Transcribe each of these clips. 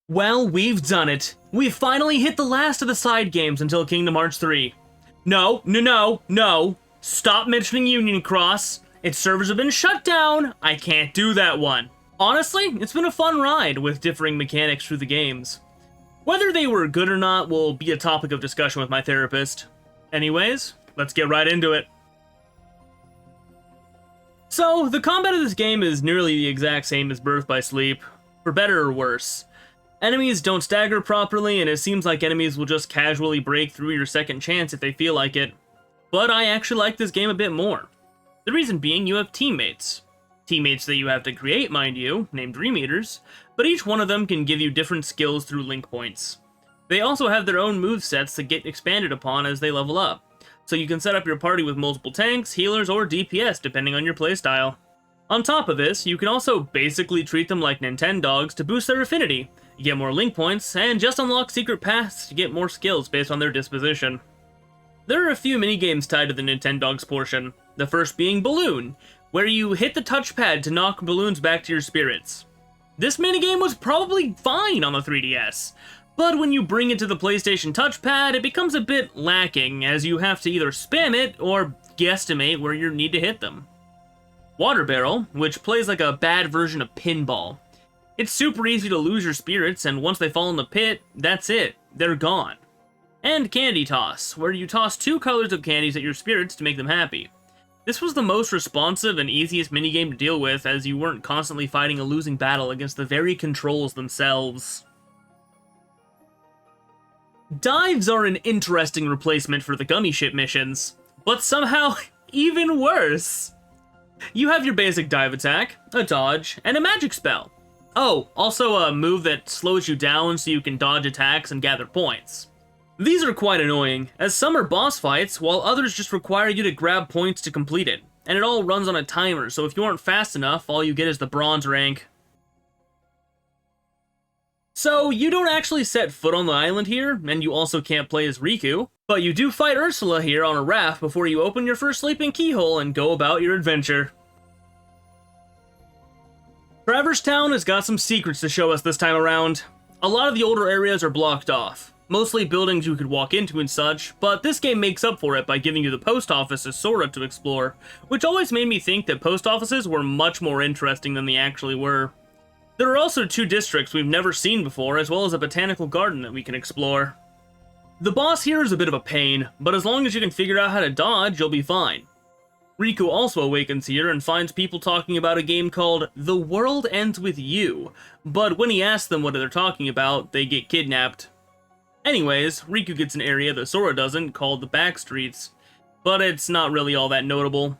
Well, we've done it. We've finally hit the last of the side games until Kingdom Hearts 3. No. Stop mentioning Union Cross. Its servers have been shut down. I can't do that one. Honestly, it's been a fun ride with differing mechanics through the games. Whether they were good or not will be a topic of discussion with my therapist. Anyways, let's get right into it. So, the combat of this game is nearly the exact same as Birth by Sleep, for better or worse. Enemies don't stagger properly, and it seems like enemies will just casually break through your second chance if they feel like it. But I actually like this game a bit more. The reason being, you have teammates. Teammates that you have to create, mind you, named Dream Eaters, but each one of them can give you different skills through link points. They also have their own movesets that get expanded upon as they level up, so you can set up your party with multiple tanks, healers, or DPS depending on your playstyle. On top of this, you can also basically treat them like Nintendogs to boost their affinity. You get more link points, and just unlock secret paths to get more skills based on their disposition. There are a few minigames tied to the Nintendogs portion, the first being Balloon, where you hit the touchpad to knock balloons back to your spirits. This minigame was probably fine on the 3DS, but when you bring it to the PlayStation touchpad, it becomes a bit lacking, as you have to either spam it or guesstimate where you need to hit them. Water Barrel, which plays like a bad version of pinball. It's super easy to lose your spirits, and once they fall in the pit, that's it, they're gone. And Candy Toss, where you toss 2 colors of candies at your spirits to make them happy. This was the most responsive and easiest minigame to deal with, as you weren't constantly fighting a losing battle against the very controls themselves. Dives are an interesting replacement for the Gummy Ship missions, but somehow even worse. You have your basic dive attack, a dodge, and a magic spell. Oh, also a move that slows you down so you can dodge attacks and gather points. These are quite annoying, as some are boss fights, while others just require you to grab points to complete it, and it all runs on a timer, so if you aren't fast enough, all you get is the bronze rank. So, you don't actually set foot on the island here, and you also can't play as Riku, but you do fight Ursula here on a raft before you open your first sleeping keyhole and go about your adventure. Traverse Town has got some secrets to show us this time around. A lot of the older areas are blocked off, mostly buildings you could walk into and such, but this game makes up for it by giving you the post office as Sora to explore, which always made me think that post offices were much more interesting than they actually were. There are also 2 districts we've never seen before, as well as a botanical garden that we can explore. The boss here is a bit of a pain, but as long as you can figure out how to dodge, you'll be fine. Riku also awakens here and finds people talking about a game called The World Ends With You, but when he asks them what they're talking about, they get kidnapped. Anyways, Riku gets an area that Sora doesn't, called the Back Streets, but it's not really all that notable.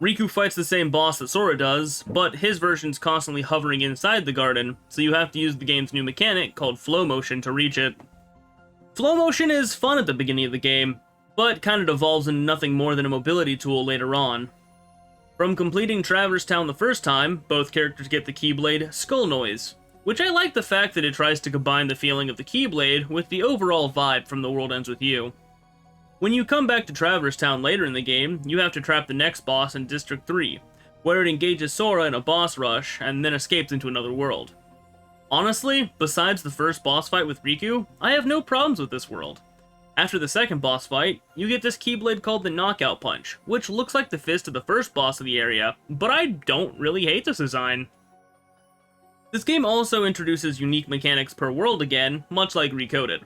Riku fights the same boss that Sora does, but his version's constantly hovering inside the garden, so you have to use the game's new mechanic called Flow Motion to reach it. Flow Motion is fun at the beginning of the game, but kind of devolves into nothing more than a mobility tool later on. From completing Traverse Town the first time, both characters get the Keyblade Skull Noise, which I like the fact that it tries to combine the feeling of the Keyblade with the overall vibe from The World Ends With You. When you come back to Traverse Town later in the game, you have to trap the next boss in District 3, where it engages Sora in a boss rush and then escapes into another world. Honestly, besides the first boss fight with Riku, I have no problems with this world. After the second boss fight, you get this Keyblade called the Knockout Punch, which looks like the fist of the first boss of the area, but I don't really hate this design. This game also introduces unique mechanics per world again, much like Recoded,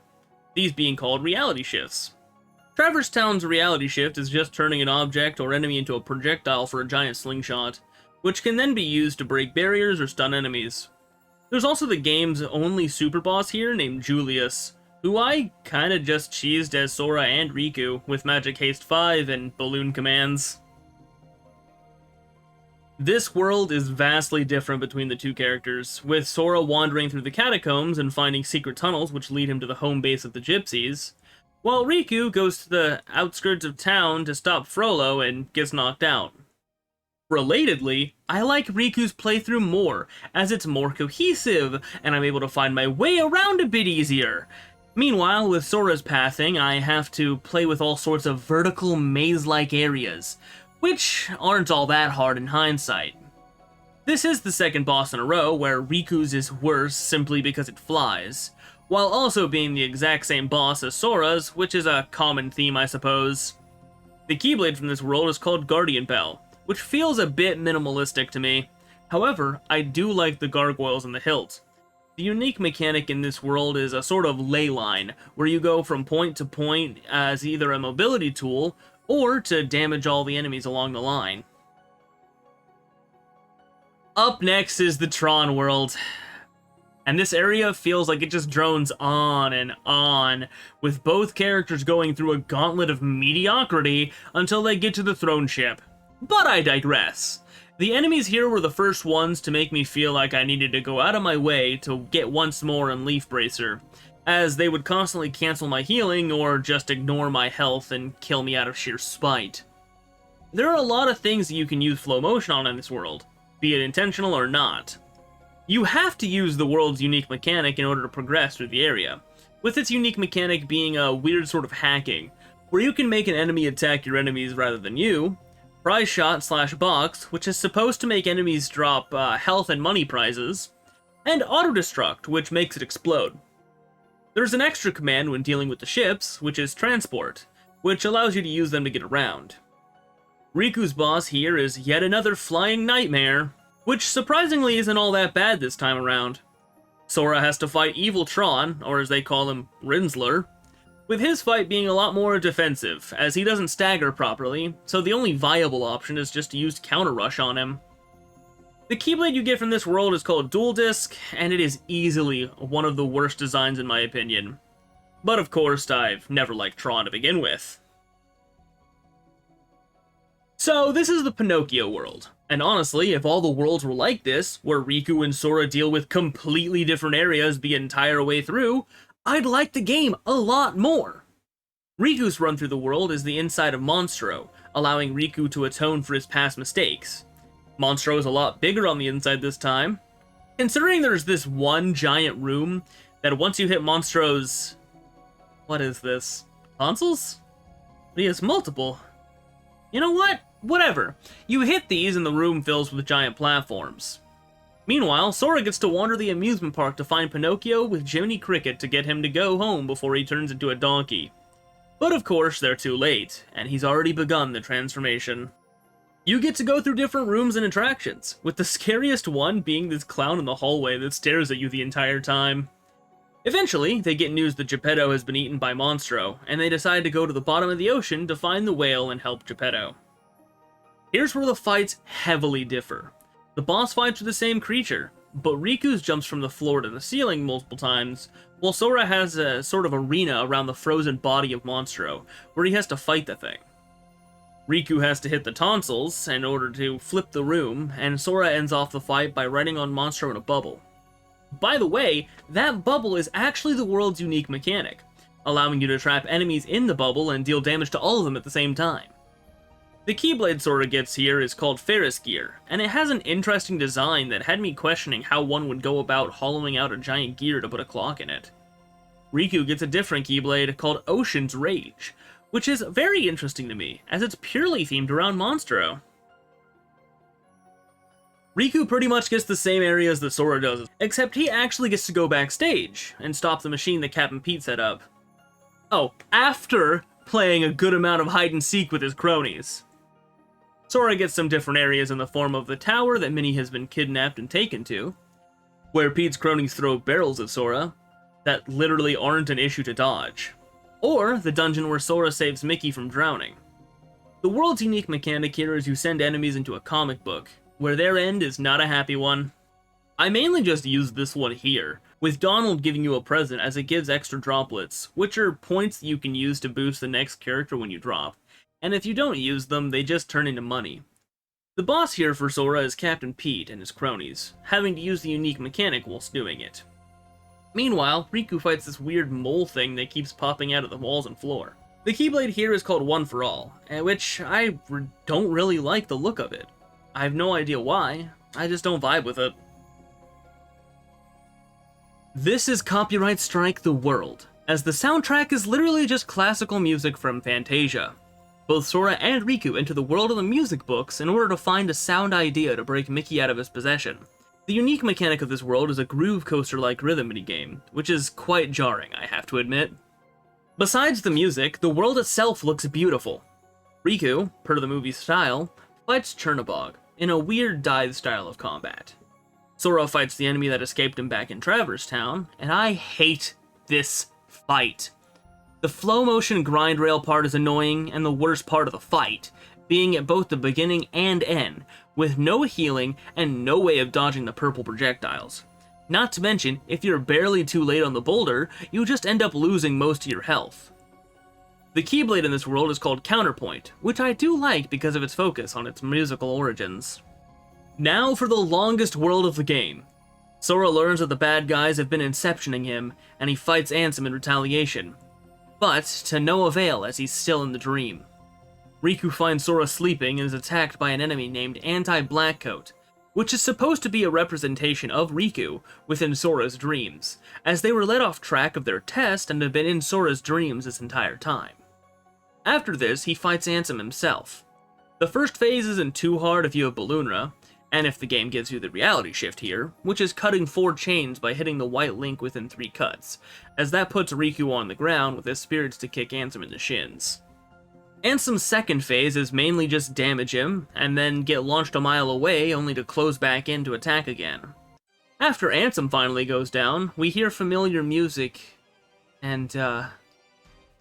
these being called reality shifts. Traverse Town's reality shift is just turning an object or enemy into a projectile for a giant slingshot, which can then be used to break barriers or stun enemies. There's also the game's only super boss here named Julius, who I kinda just cheesed as Sora and Riku with Magic Haste 5 and Balloon commands. This world is vastly different between the 2 characters, with Sora wandering through the catacombs and finding secret tunnels which lead him to the home base of the Gypsies, while Riku goes to the outskirts of town to stop Frollo and gets knocked out. Relatedly, I like Riku's playthrough more, as it's more cohesive, and I'm able to find my way around a bit easier. Meanwhile, with Sora's pathing, I have to play with all sorts of vertical maze-like areas, which aren't all that hard in hindsight. This is the second boss in a row where Riku's is worse simply because it flies, while also being the exact same boss as Sora's, which is a common theme I suppose. The Keyblade from this world is called Guardian Bell, which feels a bit minimalistic to me. However, I do like the gargoyles and the hilt. The unique mechanic in this world is a sort of ley line, where you go from point to point as either a mobility tool, or to damage all the enemies along the line. Up next is the Tron World. And this area feels like it just drones on and on, with both characters going through a gauntlet of mediocrity until they get to the throne ship. But I digress. The enemies here were the first ones to make me feel like I needed to go out of my way to get once more in Leaf Bracer, as they would constantly cancel my healing or just ignore my health and kill me out of sheer spite. There are a lot of things that you can use flow motion on in this world, be it intentional or not. You have to use the world's unique mechanic in order to progress through the area, with its unique mechanic being a weird sort of hacking, where you can make an enemy attack your enemies rather than you, prize shot / box, which is supposed to make enemies drop health and money prizes, and auto-destruct, which makes it explode. There's an extra command when dealing with the ships, which is transport, which allows you to use them to get around. Riku's boss here is yet another flying nightmare, which surprisingly isn't all that bad this time around. Sora has to fight Evil Tron, or as they call him, Rinsler, with his fight being a lot more defensive, as he doesn't stagger properly, so the only viable option is just to use Counter Rush on him. The Keyblade you get from this world is called Dual Disc, and it is easily one of the worst designs in my opinion. But of course, I've never liked Tron to begin with. So this is the Pinocchio world, and honestly, if all the worlds were like this, where Riku and Sora deal with completely different areas the entire way through, I'd like the game a lot more. Riku's run through the world is the inside of Monstro, allowing Riku to atone for his past mistakes. Monstro is a lot bigger on the inside this time. Considering there's this one giant room that once you hit Monstro's... what is this? Tonsils? He has multiple. You know what? Whatever. You hit these and the room fills with giant platforms. Meanwhile, Sora gets to wander the amusement park to find Pinocchio with Jiminy Cricket to get him to go home before he turns into a donkey. But of course, they're too late, and he's already begun the transformation. You get to go through different rooms and attractions, with the scariest one being this clown in the hallway that stares at you the entire time. Eventually, they get news that Geppetto has been eaten by Monstro, and they decide to go to the bottom of the ocean to find the whale and help Geppetto. Here's where the fights heavily differ. The boss fights are the same creature, but Riku's jumps from the floor to the ceiling multiple times, while Sora has a sort of arena around the frozen body of Monstro, where he has to fight the thing. Riku has to hit the tonsils in order to flip the room, and Sora ends off the fight by riding on Monstro in a bubble. By the way, that bubble is actually the world's unique mechanic, allowing you to trap enemies in the bubble and deal damage to all of them at the same time. The Keyblade Sora gets here is called Ferrous Gear, and it has an interesting design that had me questioning how one would go about hollowing out a giant gear to put a clock in it. Riku gets a different Keyblade called Ocean's Rage, which is very interesting to me, as it's purely themed around Monstro. Riku pretty much gets the same areas that Sora does, except he actually gets to go backstage and stop the machine that Captain Pete set up. Oh, after playing a good amount of hide and seek with his cronies. Sora gets some different areas in the form of the tower that Minnie has been kidnapped and taken to, where Pete's cronies throw barrels at Sora that literally aren't an issue to dodge, or the dungeon where Sora saves Mickey from drowning. The world's unique mechanic here is you send enemies into a comic book, where their end is not a happy one. I mainly just used this one here, with Donald giving you a present as it gives extra droplets, which are points that you can use to boost the next character when you drop, and if you don't use them, they just turn into money. The boss here for Sora is Captain Pete and his cronies, having to use the unique mechanic whilst doing it. Meanwhile, Riku fights this weird mole thing that keeps popping out of the walls and floor. The Keyblade here is called One for All, which I don't really like the look of it. I have no idea why, I just don't vibe with it. This is Copyright Strike the World, as the soundtrack is literally just classical music from Fantasia. Both Sora and Riku enter the world of the music books in order to find a sound idea to break Mickey out of his possession. The unique mechanic of this world is a groove coaster-like rhythm minigame, which is quite jarring, I have to admit. Besides the music, the world itself looks beautiful. Riku, per the movie's style, fights Chernobog in a weird dive style of combat. Sora fights the enemy that escaped him back in Traverse Town, and I hate this fight. The flow motion grind rail part is annoying, and the worst part of the fight, being at both the beginning and end, with no healing and no way of dodging the purple projectiles. Not to mention, if you're barely too late on the boulder, you just end up losing most of your health. The Keyblade in this world is called Counterpoint, which I do like because of its focus on its musical origins. Now for the longest world of the game. Sora learns that the bad guys have been inceptioning him, and he fights Ansem in retaliation. But to no avail as he's still in the dream. Riku finds Sora sleeping and is attacked by an enemy named Anti-Blackcoat, which is supposed to be a representation of Riku within Sora's dreams, as they were let off track of their test and have been in Sora's dreams this entire time. After this, he fights Ansem himself. The first phase isn't too hard if you have Balloonra, and if the game gives you the reality shift here, which is cutting 4 chains by hitting the white link within 3 cuts, as that puts Riku on the ground with his spirits to kick Ansem in the shins. Ansem's second phase is mainly just damage him, and then get launched a mile away only to close back in to attack again. After Ansem finally goes down, we hear familiar music, and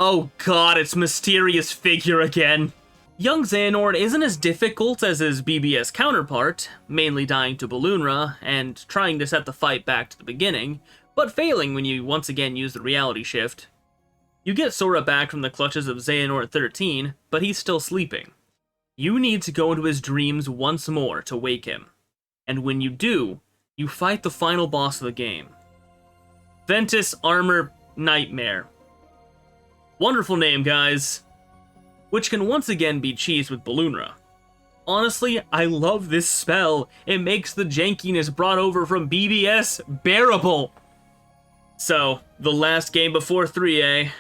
oh god, it's Mysterious Figure again! Young Xehanort isn't as difficult as his BBS counterpart, mainly dying to Balloonra and trying to set the fight back to the beginning, but failing when you once again use the reality shift. You get Sora back from the clutches of Xehanort 13, but he's still sleeping. You need to go into his dreams once more to wake him, and when you do, you fight the final boss of the game. Ventus Armor Nightmare. Wonderful name, guys. Which can once again be cheesed with Balloonra. Honestly, I love this spell. It makes the jankiness brought over from BBS bearable. So, the last game before 3A.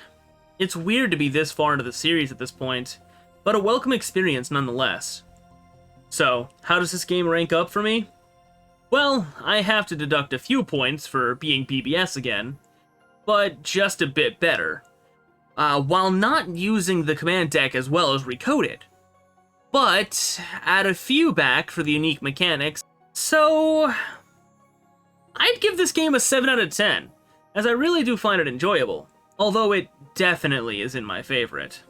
It's weird to be this far into the series at this point, but a welcome experience nonetheless. So, how does this game rank up for me? Well, I have to deduct a few points for being BBS again, but just a bit better. While not using the command deck as well as Recoded. But add a few back for the unique mechanics, so I'd give this game a 7 out of 10, as I really do find it enjoyable, although it definitely isn't my favorite.